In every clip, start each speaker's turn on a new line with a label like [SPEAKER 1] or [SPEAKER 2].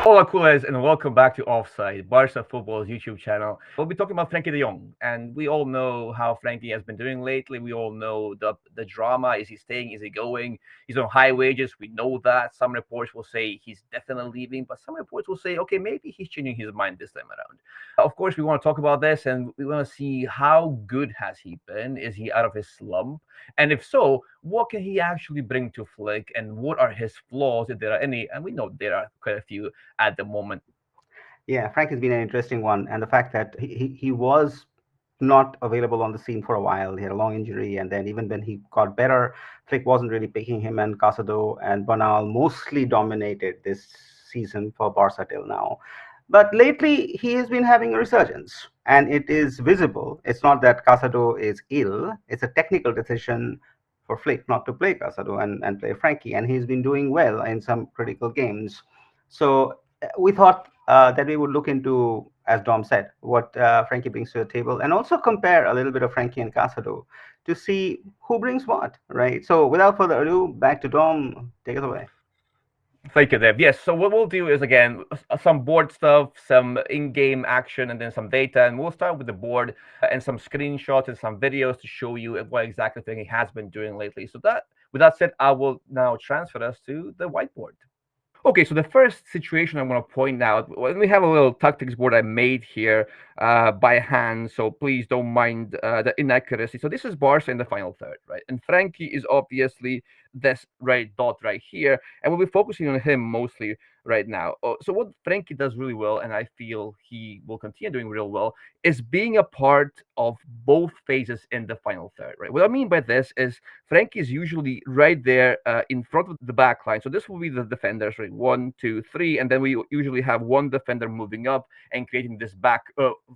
[SPEAKER 1] Hola, culés, and welcome back to Offside, BarcaFutbol's YouTube channel. We'll be talking about Frenkie de Jong, and we all know how Frankie has been doing lately. We all know the drama. Is he staying? Is he going? He's on high wages. We know that. Some reports will say he's definitely leaving, but some reports will say, okay, maybe he's changing his mind this time around. Of course, we want to talk about this, and we want to see how good has he been? Is he out of his slump? And if so, what can he actually bring to Flick, and what are his flaws, if there are any? And we know there are quite a few at the moment.
[SPEAKER 2] Yeah, Frank has been an interesting one, and the fact that he was not available on the scene for a while. He had a long injury, and then even when he got better, Flick wasn't really picking him, and Casado and Bernal mostly dominated this season for Barca till now. But lately, he has been having a resurgence, and it is visible. It's not that Casado is ill; it's a technical decision for Flick not to play Casado and play Frankie, and he's been doing well in some critical games. So we thought that we would look into, as Dom said, what Frankie brings to the table, and also compare a little bit of Frankie and Casado to see who brings what, right? So without further ado, back to Dom. Take it away.
[SPEAKER 1] Thank you, Dev. Yes, so what we'll do is, again, some board stuff, some in-game action, and then some data. And we'll start with the board and some screenshots and some videos to show you what exactly Frankie has been doing lately. So with that said, I will now transfer us to the whiteboard. Okay, so the first situation I want to point out, we have a little tactics board I made here by hand, so please don't mind the inaccuracy. So this is Barca in the final third, right? And Frankie is obviously this right dot right here, and we'll be focusing on him mostly right now. So what Frankie does really well, and I feel he will continue doing real well, is being a part of both phases in the final third, right? What I mean by this is Frankie is usually right there in front of the back line. So this will be the defenders, right? One, two, three, and then we usually have one defender moving up and creating this back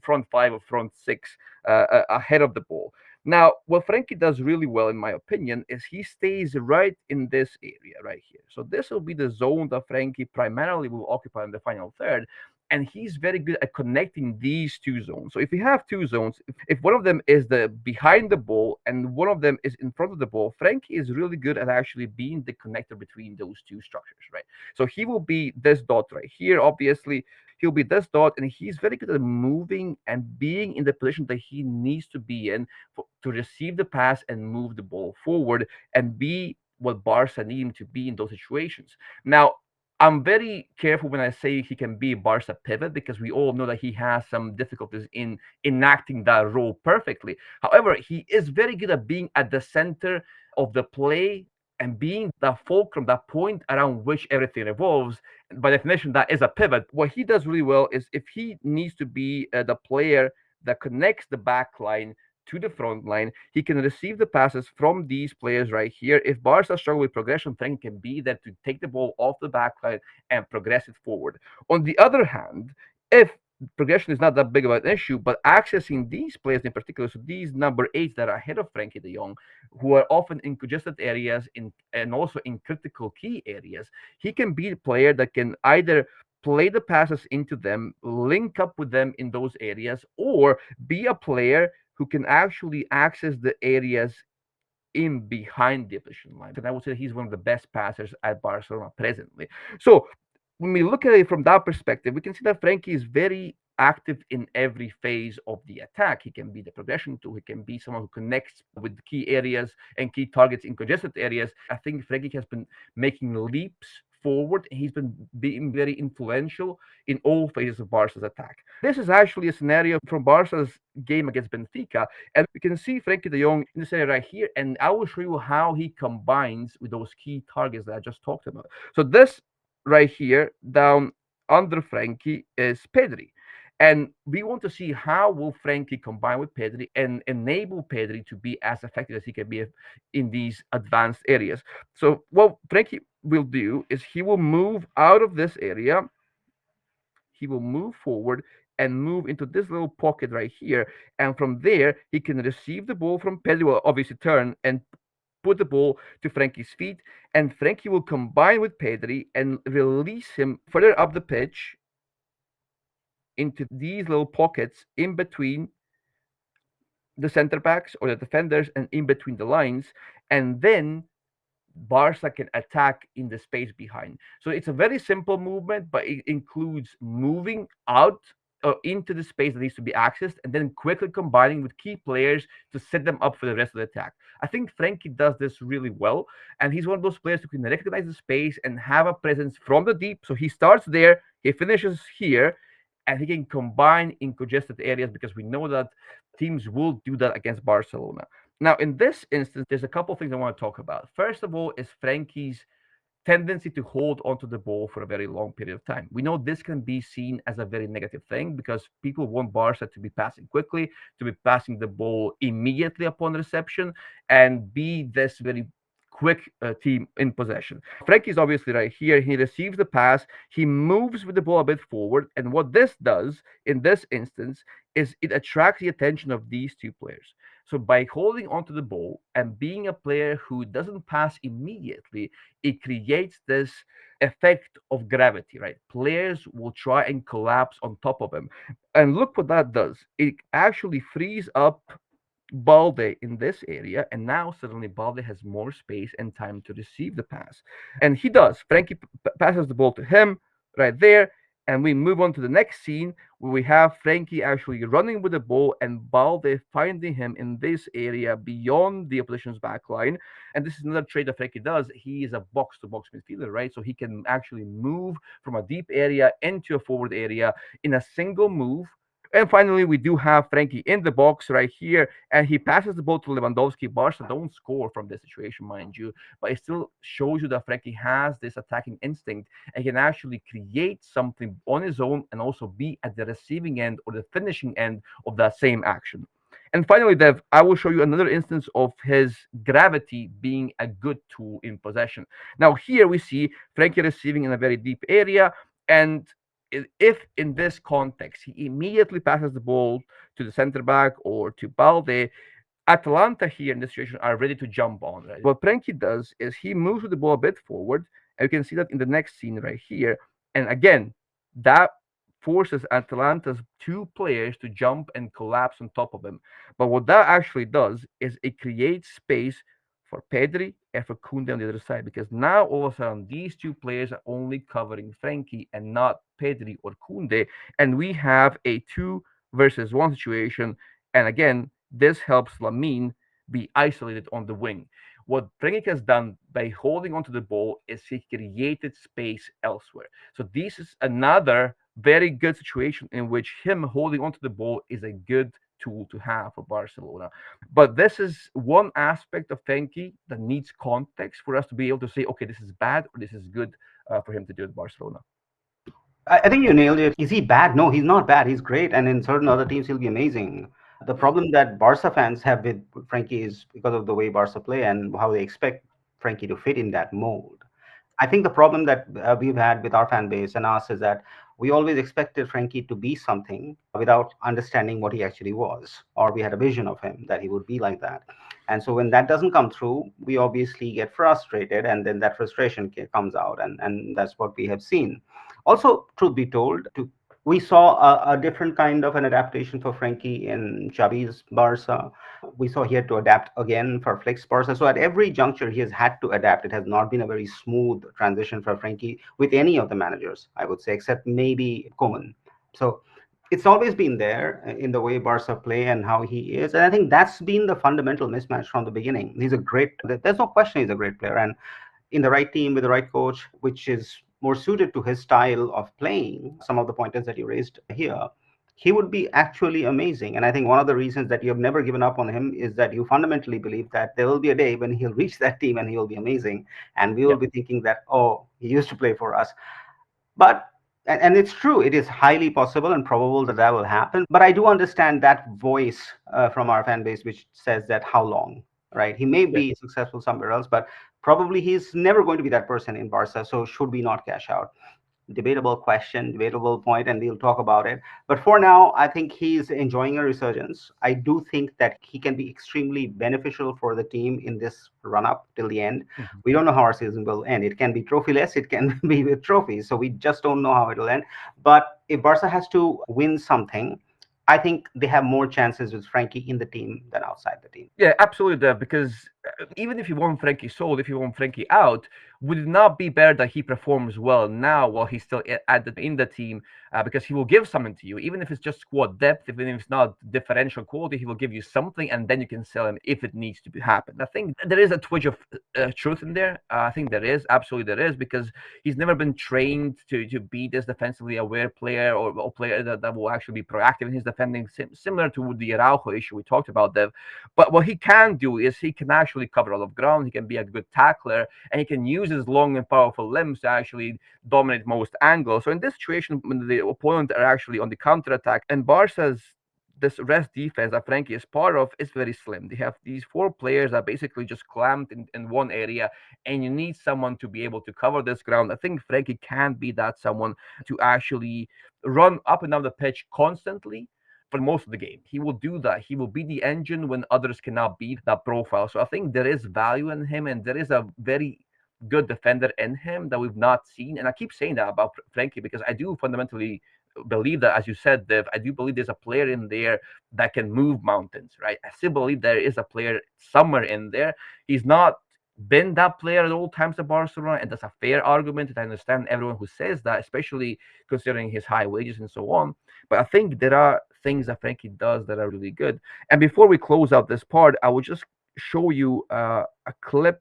[SPEAKER 1] front five or front six ahead of the ball. Now, what Frankie does really well, in my opinion, is he stays right in this area right here. So this will be the zone that Frankie primarily will occupy in the final third. And he's very good at connecting these two zones. So if you have two zones, if one of them is the behind the ball and one of them is in front of the ball, Frankie is really good at actually being the connector between those two structures, right? So he will be this dot right here, obviously. He'll be this dot, and he's very good at moving and being in the position that he needs to be in to receive the pass and move the ball forward and be what Barca need him to be in those situations. Now, I'm very careful when I say he can be Barca pivot because we all know that he has some difficulties in enacting that role perfectly. However, he is very good at being at the center of the play and being the fulcrum, that point around which everything revolves. By definition, that is a pivot. What he does really well is if he needs to be the player that connects the back line to the front line. He can receive the passes from these players right here. If Barca struggle with progression, Frank can be there to take the ball off the back line and progress it forward. On the other hand, if progression is not that big of an issue, but accessing these players in particular, so these number eights that are ahead of Frankie de Jong, who are often in congested areas and also in critical key areas, he can be the player that can either play the passes into them, link up with them in those areas, or be a player who can actually access the areas in behind the opposition line. And I would say he's one of the best passers at Barcelona presently. So when we look at it from that perspective, we can see that Frankie is very active in every phase of the attack. He can be the progression tool. He can be someone who connects with key areas and key targets in congested areas. I think Frankie has been making leaps forward. He's been being very influential in all phases of Barca's attack. This is actually a scenario from Barca's game against Benfica, and we can see Frenkie de Jong in this area right here, and I will show you how he combines with those key targets that I just talked about. So this right here down under Frankie is Pedri. And we want to see how will Frankie combine with Pedri and enable Pedri to be as effective as he can be in these advanced areas. So what Frankie will do is he will move out of this area. He will move forward and move into this little pocket right here. And from there, he can receive the ball from Pedri, will obviously turn and put the ball to Frankie's feet. And Frankie will combine with Pedri and release him further up the pitch into these little pockets in between the center backs or the defenders and in between the lines. And then Barca can attack in the space behind. So it's a very simple movement, but it includes moving out into the space that needs to be accessed and then quickly combining with key players to set them up for the rest of the attack. I think Frenkie does this really well, and he's one of those players who can recognize the space and have a presence from the deep. So he starts there, he finishes here, and he can combine in congested areas because we know that teams will do that against Barcelona. Now, in this instance, there's a couple of things I want to talk about. First of all, is Frankie's tendency to hold onto the ball for a very long period of time. We know this can be seen as a very negative thing because people want Barca to be passing quickly, to be passing the ball immediately upon reception, and be this very quick team in possession. Frankie's obviously right here. He receives the pass. He moves with the ball a bit forward. And what this does in this instance is it attracts the attention of these two players. So by holding onto the ball and being a player who doesn't pass immediately, it creates this effect of gravity, right? Players will try and collapse on top of him. And look what that does. It actually frees up Balde in this area, and now suddenly Balde has more space and time to receive the pass. And he does. Frankie passes the ball to him right there, and we move on to the next scene where we have Frankie actually running with the ball and Balde finding him in this area beyond the opposition's back line. And this is another trait that Frankie does. He is a box to box midfielder, right? So he can actually move from a deep area into a forward area in a single move. And finally, we do have Frankie in the box right here, and he passes the ball to Lewandowski. Barca don't score from this situation, mind you, but it still shows you that Frankie has this attacking instinct and can actually create something on his own and also be at the receiving end or the finishing end of that same action. And finally, Dev, I will show you another instance of his gravity being a good tool in possession. Now, here we see Frankie receiving in a very deep area, and if in this context he immediately passes the ball to the center back or to Balde, Atalanta here in this situation are ready to jump on. Right? What Frenkie does is he moves with the ball a bit forward, and you can see that in the next scene right here. And again, that forces Atalanta's two players to jump and collapse on top of him. But what that actually does is it creates space for Pedri and for Koundé on the other side, because now all of a sudden these two players are only covering Frenkie and not Pedri or Koundé, and we have a 2 versus 1 situation. And again, this helps Lamine be isolated on the wing. What Frenkie has done by holding onto the ball is he created space elsewhere. So this is another very good situation in which him holding onto the ball is a good tool to have for Barcelona. But this is one aspect of Frenkie that needs context for us to be able to say, okay, this is bad or this is good for him to do at Barcelona.
[SPEAKER 2] I think you nailed it. Is he bad? No, he's not bad. He's great. And in certain other teams, he'll be amazing. The problem that Barca fans have with Frankie is because of the way Barca play and how they expect Frankie to fit in that mold. I think the problem that we've had with our fan base and us is that we always expected Frankie to be something without understanding what he actually was, or we had a vision of him that he would be like that. And so when that doesn't come through, we obviously get frustrated, and then that frustration comes out, and that's what we have seen. Also, truth be told, we saw a different kind of an adaptation for Frankie in Xavi's Barca. We saw he had to adapt again for Flick's Barca. So at every juncture, he has had to adapt. It has not been a very smooth transition for Frankie with any of the managers, I would say, except maybe Koeman. So it's always been there in the way Barca play and how he is. And I think that's been the fundamental mismatch from the beginning. There's no question he's a great player. And in the right team with the right coach, which is more suited to his style of playing, some of the pointers that you raised here, he would be actually amazing. And I think one of the reasons that you have never given up on him is that you fundamentally believe that there will be a day when he'll reach that team and he will be amazing. And we will be thinking that, oh, he used to play for us. But and it's true, it is highly possible and probable that that will happen. But I do understand that voice from our fan base, which says that how long, right? He may be successful somewhere else, but probably he's never going to be that person in Barca. So should we not cash out? Debatable question, debatable point, and we'll talk about it. But for now, I think he's enjoying a resurgence. I do think that he can be extremely beneficial for the team in this run up till the end. We don't know how our season will end. It can be trophyless, it can be with trophies. So we just don't know how it will end. But if Barca has to win something, I think they have more chances with Frankie in the team than outside the team.
[SPEAKER 1] Yeah, absolutely, Dev, because even if you want Frenkie sold, if you want Frenkie out, would it not be better that he performs well now while he's still in the team? Because he will give something to you, even if it's just squad depth, even if it's not differential quality, he will give you something, and then you can sell him if it needs to happen. I think there is a twitch of truth in there. I think there is, absolutely there is, because he's never been trained to be this defensively aware player, or a player that will actually be proactive in his defending, similar to the Araujo issue we talked about, Dev. But what he can do is he can actually cover a lot of ground. He can be a good tackler, and he can use his long and powerful limbs to actually dominate most angles. So in this situation, when the opponent are actually on the counter attack, and Barca's this rest defense that Frenkie is part of is very slim. They have these four players that basically just clamped in one area, and you need someone to be able to cover this ground. I think Frenkie can be that someone to actually run up and down the pitch constantly for most of the game. He will do that. He will be the engine when others cannot beat that profile. So I think there is value in him, and there is a very good defender in him that we've not seen. And I keep saying that about Frenkie because I do fundamentally believe that, as you said, Dev, I do believe there's a player in there that can move mountains, right? I still believe there is a player somewhere in there. He's not been that player at all times at Barcelona, and that's a fair argument. And I understand everyone who says that, especially considering his high wages and so on. But I think there are things that Frenkie does that are really good. And before we close out this part, I will just show you a clip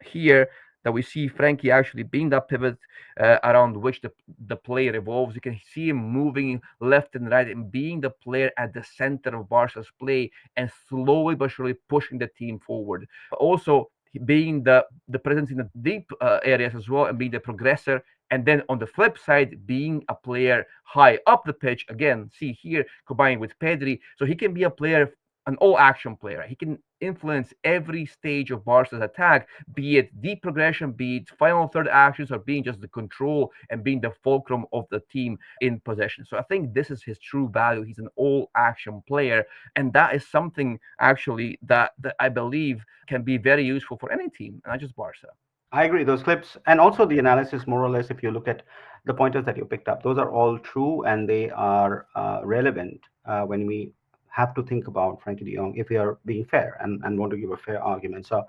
[SPEAKER 1] here that we see Frenkie actually being that pivot around which the play revolves. You can see him moving left and right and being the player at the center of Barca's play and slowly but surely pushing the team forward. Also, being the presence in the deep areas as well and being the progressor. And then on the flip side, being a player high up the pitch, again, see here, combined with Pedri. So he can be a player, an all-action player. He can influence every stage of Barca's attack, be it deep progression, be it final third actions, or being just the control and being the fulcrum of the team in possession. So I think this is his true value. He's an all-action player, and that is something actually that I believe can be very useful for any team, not just Barca.
[SPEAKER 2] I agree. Those clips and also the analysis, more or less, if you look at the pointers that you picked up, those are all true and they are relevant when we have to think about Frankie de Jong if we are being fair and want to give a fair argument. So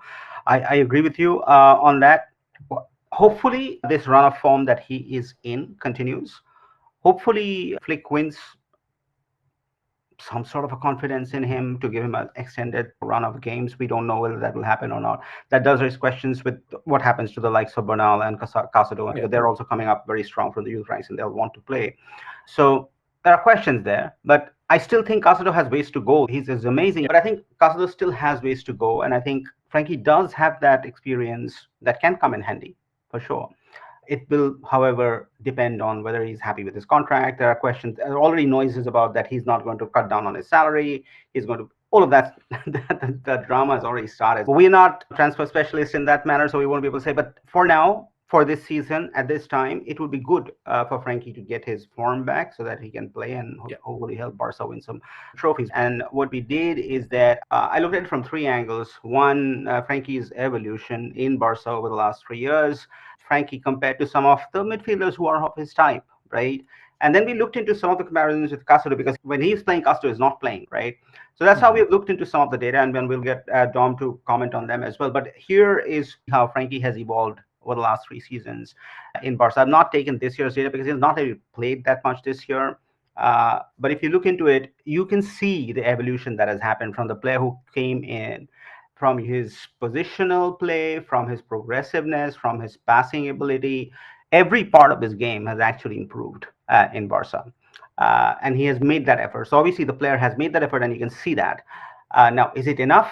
[SPEAKER 2] I agree with you on that. Hopefully, this run of form that he is in continues. Hopefully, Flick wins some sort of a confidence in him to give him an extended run of games. We don't know whether that will happen or not. That does raise questions with what happens to the likes of Bernal and Casado, because they're also coming up very strong from the youth ranks and they'll want to play. So there are questions there, but I still think Casado has ways to go. He's amazing, but I think Casado still has ways to go. And I think Frenkie does have that experience that can come in handy for sure. It will, however, depend on whether he's happy with his contract. There are questions, there are already noises about that he's not going to cut down on his salary. He's going to, all of that, the drama has already started. We're not transfer specialists in that manner, so we won't be able to say. But for now, for this season, at this time, it would be good for Frenkie to get his form back so that he can play and hopefully help Barca win some trophies. And what we did is that I looked at it from three angles. One, Frenkie's evolution in Barca over the last 3 years. Frenkie compared to some of the midfielders who are of his type, right? And then we looked into some of the comparisons with Casado, because when he's playing, Casado is not playing, right? So that's how we've looked into some of the data, and then we'll get Dom to comment on them as well. But here is how Frenkie has evolved over the last 3 seasons in Barca. I've not taken this year's data because he's not really played that much this year. But if you look into it, you can see the evolution that has happened from the player who came in, from his positional play, from his progressiveness, from his passing ability. Every part of his game has actually improved in Barca. And he has made that effort. So obviously the player has made that effort, and you can see that. Now, is it enough?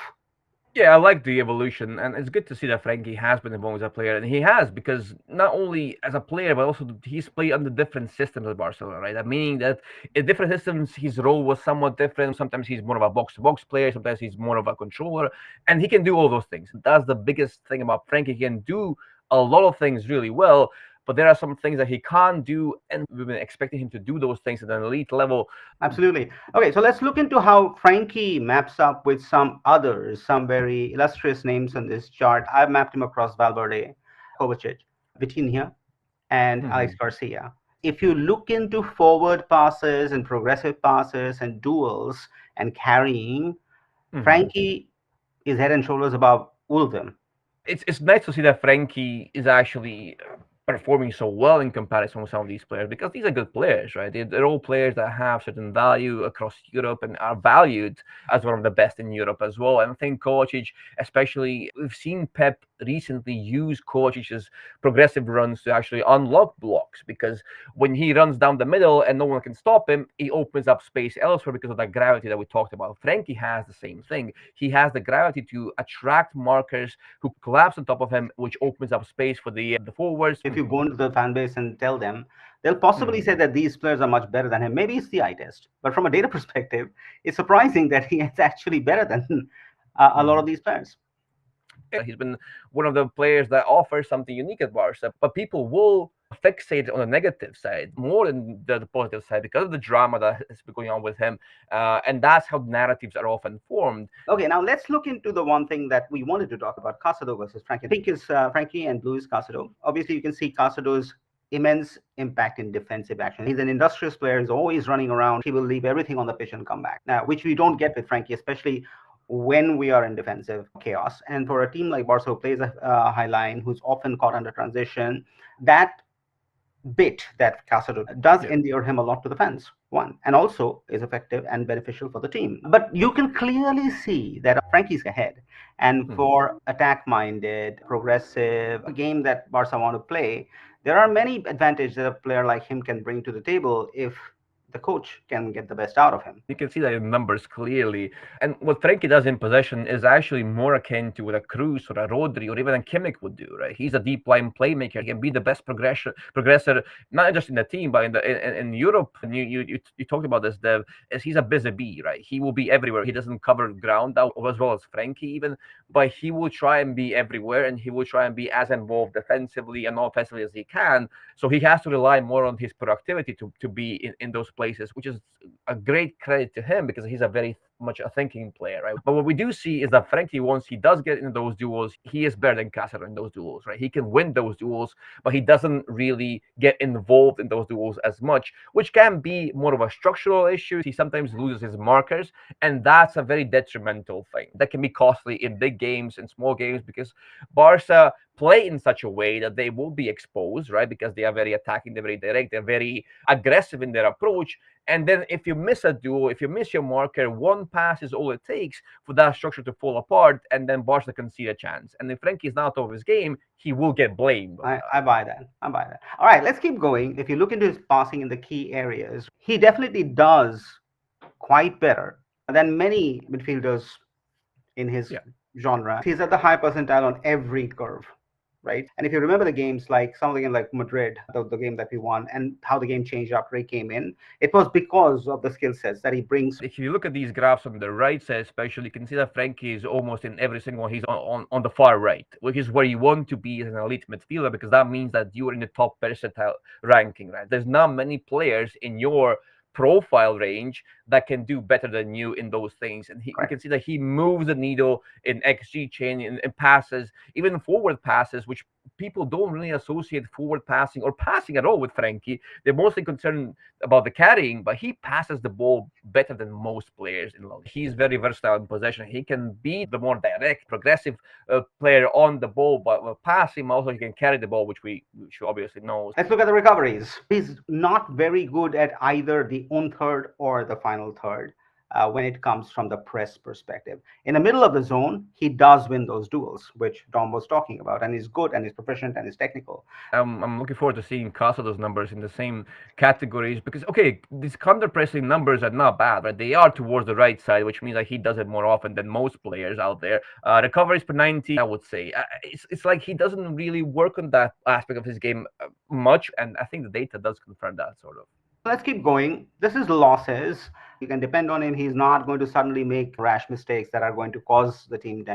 [SPEAKER 1] Yeah, I like the evolution, and it's good to see that Frenkie has been evolved as a player, and he has, because not only as a player, but also he's played under different systems at Barcelona, right? That meaning that in different systems, his role was somewhat different. Sometimes he's more of a box-to-box player, sometimes he's more of a controller, and he can do all those things. That's the biggest thing about Frenkie. He can do a lot of things really well, but there are some things that he can't do, and we've been expecting him to do those things at an elite level.
[SPEAKER 2] Absolutely. Okay, so let's look into how Frenkie maps up with some others, some very illustrious names on this chart. I've mapped him across Valverde, Kovacic, Vitinha, and Alex Garcia. If you look into forward passes and progressive passes and duels and carrying, Frenkie is head and shoulders above all of them.
[SPEAKER 1] It's nice to see that Frenkie is actually performing so well in comparison with some of these players, because these are good players, right? They're all players that have certain value across Europe and are valued as one of the best in Europe as well. And I think Kovacic, especially, we've seen Pep recently use Kovacic's progressive runs to actually unlock blocks, because when he runs down the middle and no one can stop him, he opens up space elsewhere because of that gravity that we talked about. Frenkie has the same thing. He has the gravity to attract markers who collapse on top of him, which opens up space for the forwards.
[SPEAKER 2] If you go into the fan base and tell them, they'll possibly say that these players are much better than him. Maybe it's the eye test, but from a data perspective, it's surprising that he is actually better than a lot of these players.
[SPEAKER 1] He's been one of the players that offers something unique at Barca, but people will fixate on the negative side more than the positive side because of the drama that has been going on with him. And that's how narratives are often formed.
[SPEAKER 2] Okay, now let's look into the one thing that we wanted to talk about, Casado versus Frankie. I think is Frankie and Luis Casado. Obviously, you can see Casado's immense impact in defensive action. He's an industrious player. He's always running around. He will leave everything on the pitch and come back. Now, which we don't get with Frankie, especially when we are in defensive chaos. And for a team like Barca, who plays a high line, who's often caught under transition, that bit that Casado does endear him a lot to the fans, one, and also is effective and beneficial for the team. But you can clearly see that Frankie's ahead. And for attack-minded, progressive, a game that Barca want to play, there are many advantages that a player like him can bring to the table if the coach can get the best out of him.
[SPEAKER 1] You can see that in numbers clearly. And what Frenkie does in possession is actually more akin to what a Cruz or a Rodri or even a Kimmich would do, right? He's a deep line playmaker. He can be the best progressor, not just in the team, but in Europe. And you talked about this, Dev, is he's a busy bee, right? He will be everywhere. He doesn't cover ground out as well as Frenkie even, but he will try and be everywhere, and he will try and be as involved defensively and offensively as he can. So he has to rely more on his productivity to be in those places, which is a great credit to him because he's a very much a thinking player, right? But what we do see is that Frenkie, once he does get into those duels, he is better than Casado in those duels, right? He can win those duels, but he doesn't really get involved in those duels as much, which can be more of a structural issue. He sometimes loses his markers, and that's a very detrimental thing. That can be costly in big games and small games because Barca play in such a way that they will be exposed, right? Because they are very attacking, they're very direct, they're very aggressive in their approach. And then if you miss a duel, if you miss your marker, one pass is all it takes for that structure to fall apart, and then Barca can see a chance. And if Frenkie is not out of his game, he will get blamed.
[SPEAKER 2] I buy that. I buy that. All right, let's keep going. If you look into his passing in the key areas, he definitely does quite better than many midfielders in his genre. He's at the high percentile on every curve, right? And if you remember the games, like some of the games like Madrid, the game that we won, and how the game changed after he came in, it was because of the skill sets that he brings.
[SPEAKER 1] If you look at these graphs on the right side especially, you can see that Frenkie is almost in every single one. He's on the far right, which is where you want to be as an elite midfielder, because that means that you are in the top percentile ranking, right? There's not many players in your profile range that can do better than you in those things. And you can see that he moves the needle in XG chain, in passes, even forward passes, which people don't really associate forward passing or passing at all with Frenkie. They're mostly concerned about the carrying, but he passes the ball better than most players in La Liga. He's very versatile in possession. He can be the more direct, progressive player on the ball, but passing also he can carry the ball, which we should obviously know.
[SPEAKER 2] Let's look at the recoveries. He's not very good at either the own third or the final third. When it comes from the press perspective. In the middle of the zone, he does win those duels, which Dom was talking about, and he's good and he's proficient and he's technical.
[SPEAKER 1] I'm looking forward to seeing Casado's numbers in the same categories because, okay, these counter pressing numbers are not bad, right? They are towards the right side, which means that he does it more often than most players out there. Recoveries per 90, I would say. It's like he doesn't really work on that aspect of his game much, and I think the data does confirm that, sort of.
[SPEAKER 2] Let's keep going. This is losses. You can depend on him. He's not going to suddenly make rash mistakes that are going to cause the team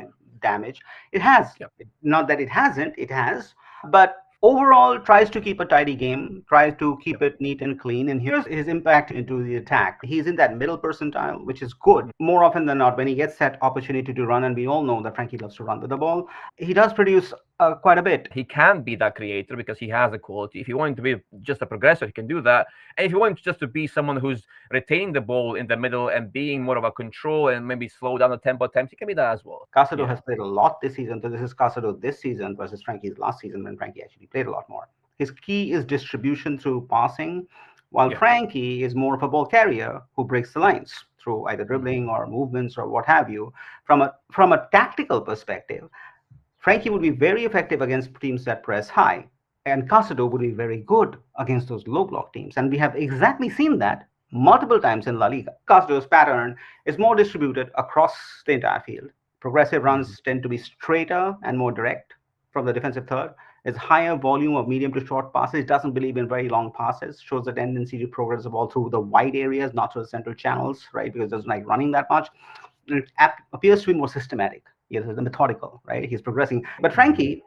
[SPEAKER 2] damage. It has. Not that it hasn't, it has. But Overall, tries to keep a tidy game, tries to keep it neat and clean. And here's his impact into the attack. He's in that middle percentile, which is good. More often than not, when he gets that opportunity to run, and we all know that Frenkie loves to run with the ball, he does produce quite a bit.
[SPEAKER 1] He can be that creator because he has the quality. If you want him to be just a progressor, he can do that. And if you want him just to be someone who's retaining the ball in the middle and being more of a control and maybe slow down the tempo attempts, he can be that as well.
[SPEAKER 2] Casado has played a lot this season. So this is Casado this season versus Frankie's last season when Frenkie actually played a lot more. His key is distribution through passing, while Frenkie is more of a ball carrier who breaks the lines through either dribbling or movements or what have you. From a tactical perspective, Frenkie would be very effective against teams that press high, and Casado would be very good against those low block teams. And we have exactly seen that multiple times in La Liga. Casado's pattern is more distributed across the entire field. Progressive runs tend to be straighter and more direct from the defensive third. There's higher volume of medium to short passes. It doesn't believe in very long passes. Shows a tendency to progress the ball through the wide areas, not through the central channels, right? Because it doesn't like running that much. It appears to be more systematic. Yes, the methodical, right? He's progressing. But Frenkie,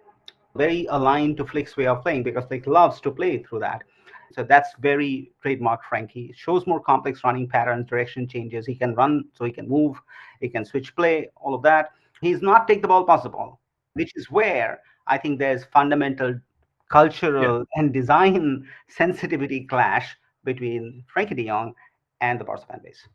[SPEAKER 2] very aligned to Flick's way of playing because Flick loves to play through that. So that's very trademark Frenkie. Shows more complex running patterns, direction changes. He can run, so he can move, he can switch play, all of that. He's not take the ball, pass the ball, which is where I think there's fundamental cultural and design sensitivity clash between Frenkie de Jong and the Barca fan base.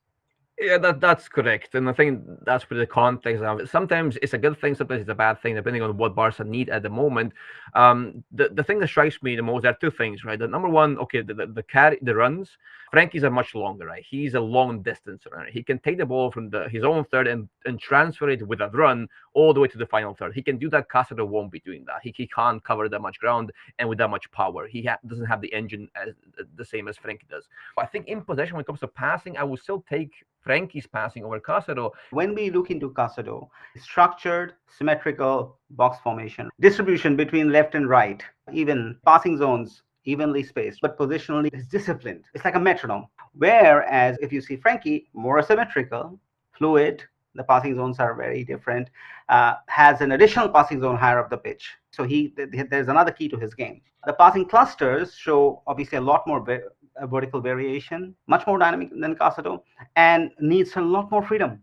[SPEAKER 1] Yeah, that's correct, and I think that's where the context of it. Sometimes it's a good thing, sometimes it's a bad thing, depending on what Barca need at the moment. The thing that strikes me the most, there are two things, right? The number one, okay, the runs. Frankie's are much longer, right? He's a long distance runner. He can take the ball from his own third and transfer it with a run all the way to the final third. He can do that. Casado won't be doing that. He can't cover that much ground and with that much power. He doesn't have the engine as the same as Frenkie does. I think in possession, when it comes to passing, I would still take Frankie's passing over Casado.
[SPEAKER 2] When we look into Casado, structured, symmetrical box formation, distribution between left and right, even passing zones evenly spaced, but positionally it's disciplined. It's like a metronome. Whereas if you see Frenkie, more symmetrical, fluid, the passing zones are very different, has an additional passing zone higher up the pitch. So there's another key to his game. The passing clusters show obviously a lot more vertical variation, much more dynamic than Casado, and needs a lot more freedom.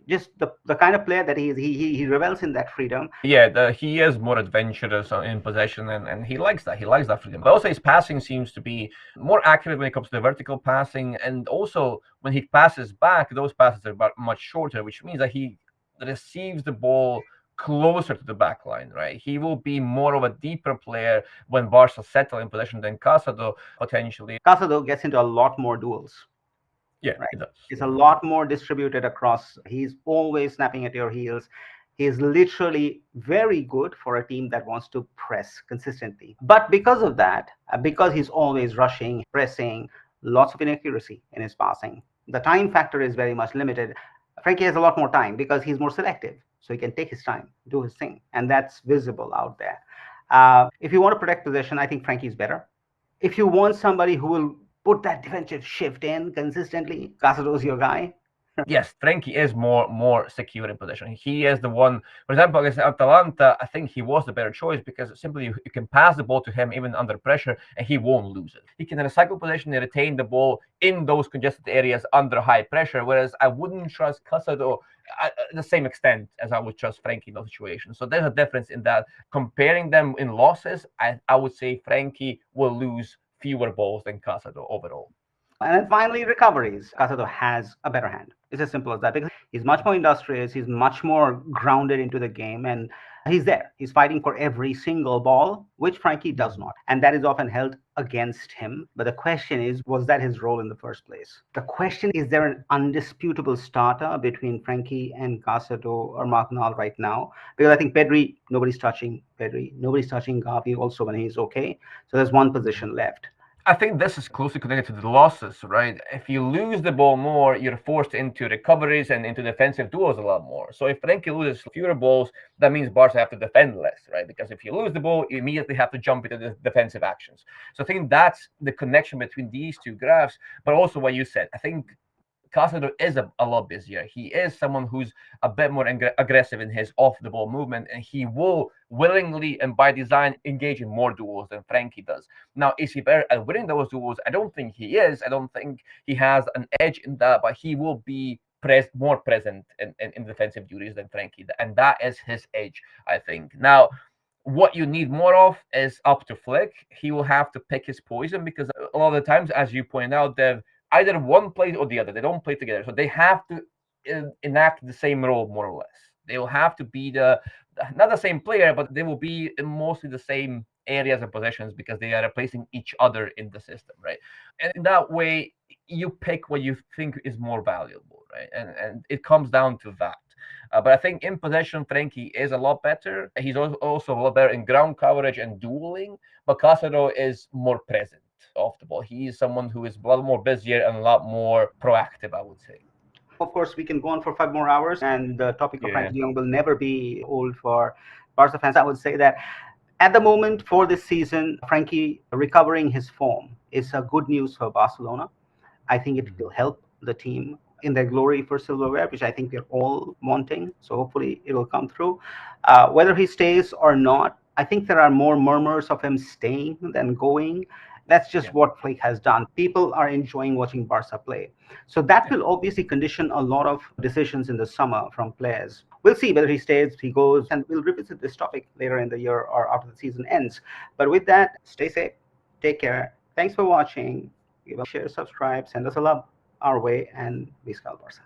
[SPEAKER 2] Just the kind of player that he is, he revels in that freedom.
[SPEAKER 1] Yeah, he is more adventurous in possession, and he likes that. He likes that freedom. But also his passing seems to be more accurate when it comes to the vertical passing, and also when he passes back, those passes are much shorter, which means that he receives the ball closer to the back line, right? He will be more of a deeper player when Barca settle in possession than Casado potentially.
[SPEAKER 2] Casado gets into a lot more duels.
[SPEAKER 1] Yeah, right. He does.
[SPEAKER 2] It's a lot more distributed across. He's always snapping at your heels. He's literally very good for a team that wants to press consistently. But because of that, because he's always rushing, pressing, lots of inaccuracy in his passing, the time factor is very much limited. Frenkie has a lot more time because he's more selective. So he can take his time, do his thing. And that's visible out there. If you want to protect possession, I think Frankie's better. If you want somebody who will put that defensive shift in consistently, Casado's your guy.
[SPEAKER 1] Yes, Frenkie is more secure in possession. He is the one, for example, against Atalanta, I think he was the better choice because simply you can pass the ball to him even under pressure and he won't lose it. He can recycle possession and retain the ball in those congested areas under high pressure, whereas I wouldn't trust Casado at the same extent as I would trust Frenkie in those situations. So there's a difference in that. Comparing them in losses, I would say Frenkie will lose fewer balls than Casado overall.
[SPEAKER 2] And then finally, recoveries. Casado has a better hand. It's as simple as that because he's much more industrious. He's much more grounded into the game, and he's there. He's fighting for every single ball, which Frenkie does not. And that is often held against him. But the question is, was that his role in the first place? The question is, there an undisputable starter between Frenkie and Casado or Marcinal right now? Because I think Pedri, nobody's touching Pedri. Nobody's touching Gavi also when he's okay. So there's one position left.
[SPEAKER 1] I think this is closely connected to the losses, right? If you lose the ball more, you're forced into recoveries and into defensive duels a lot more. So if Frenkie loses fewer balls, that means Barca have to defend less, right? Because if you lose the ball, you immediately have to jump into the defensive actions. So I think that's the connection between these two graphs, but also what you said. I think Casado is a lot busier. He is someone who's a bit more aggressive in his off the ball movement, and he will willingly and by design engage in more duels than Frenkie does. Now, is he better at winning those duels? I don't think he is. I don't think he has an edge in that, but he will be more present in defensive duties than Frenkie, and that is his edge, I think. Now, what you need more of is up to Flick. He will have to pick his poison because a lot of the times, as you point out, Dev, either one plays or the other. They don't play together, so they have to enact the same role more or less. They will have to be not the same player, but they will be in mostly the same areas and possessions because they are replacing each other in the system, right? And in that way, you pick what you think is more valuable, right? And it comes down to that. But I think in possession, Frenkie is a lot better. He's also a lot better in ground coverage and dueling. But Casado is more present off the ball. He is someone who is a lot more busier and a lot more proactive, I would say.
[SPEAKER 2] Of course, we can go on for 5 more hours, and the topic of
[SPEAKER 1] Yeah.
[SPEAKER 2] Frankie de Jong will never be old for Barca fans. I would say that at the moment for this season, Frankie recovering his form is a good news for Barcelona. I think it will help the team in their glory for silverware, which I think we're all wanting. So hopefully it will come through. Whether he stays or not, I think there are more murmurs of him staying than going. That's just what Flick has done. People are enjoying watching Barca play. So that will obviously condition a lot of decisions in the summer from players. We'll see whether he stays, he goes, and we'll revisit this topic later in the year or after the season ends. But with that, stay safe, take care. Thanks for watching. Give us a share, subscribe, send us a love our way, and Viscal Barca.